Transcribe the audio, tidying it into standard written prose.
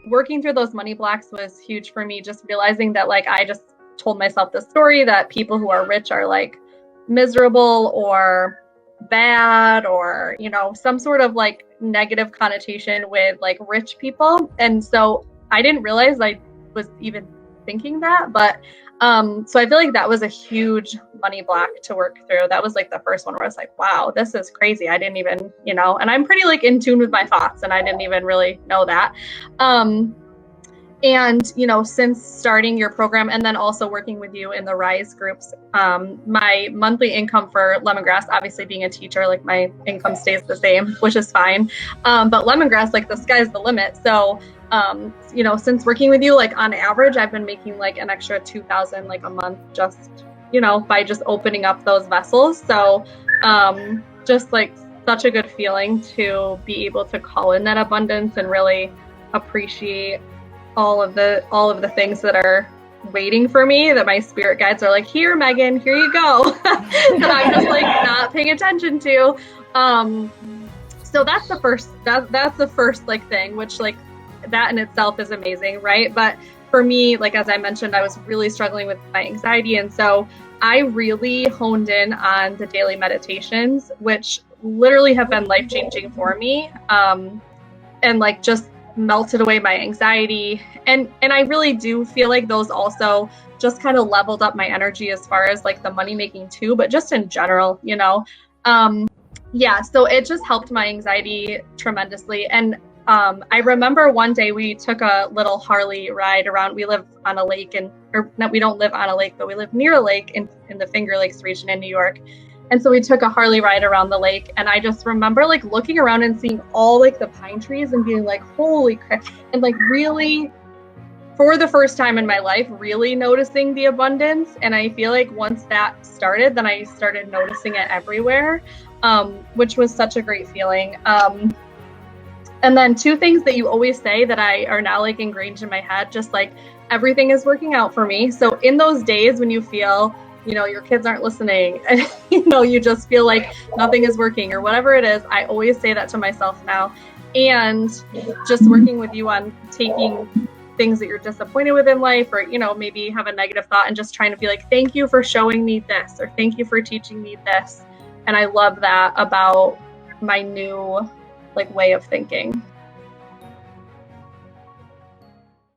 Working through those money blocks was huge for me, just realizing that like I just told myself the story that people who are rich are like miserable or bad, or some sort of like negative connotation with like rich people. And so I didn't realize I was even thinking that, but so I feel like that was a huge money block to work through. That was like the first one where I was like, wow, this is crazy. I didn't even, and I'm pretty like in tune with my thoughts, and I didn't even really know that. And, since starting your program and then also working with you in the RISE groups, my monthly income for Lemongrass, obviously being a teacher, like my income stays the same, which is fine. But Lemongrass, like the sky's the limit. So, since working with you, like on average, I've been making like an extra $2,000 like a month, just, by just opening up those vessels. So, just like such a good feeling to be able to call in that abundance and really appreciate all of the things that are waiting for me, that my spirit guides are like, here, Megan, here you go. That I'm just like not paying attention to. So that's the first like thing, which like that in itself is amazing, right? But for me, like as I mentioned, I was really struggling with my anxiety, and so I really honed in on the daily meditations, which literally have been life-changing for me, and like just melted away my anxiety. And I really do feel like those also just kind of leveled up my energy as far as like the money making too, but just in general, so it just helped my anxiety tremendously. And I remember one day we took a little Harley ride around. We live on a lake, we don't live on a lake, but we live near a lake in the Finger Lakes region in New York. And so we took a Harley ride around the lake, and I just remember like looking around and seeing all like the pine trees and being like, holy crap. And like really, for the first time in my life, really noticing the abundance. And I feel like once that started, then I started noticing it everywhere, which was such a great feeling. And then two things that you always say that are now like ingrained in my head, just like everything is working out for me. So in those days when you feel your kids aren't listening, and you just feel like nothing is working or whatever it is, I always say that to myself now. And just working with you on taking things that you're disappointed with in life, or maybe have a negative thought, and just trying to be like, thank you for showing me this, or thank you for teaching me this. And I love that about my new like way of thinking.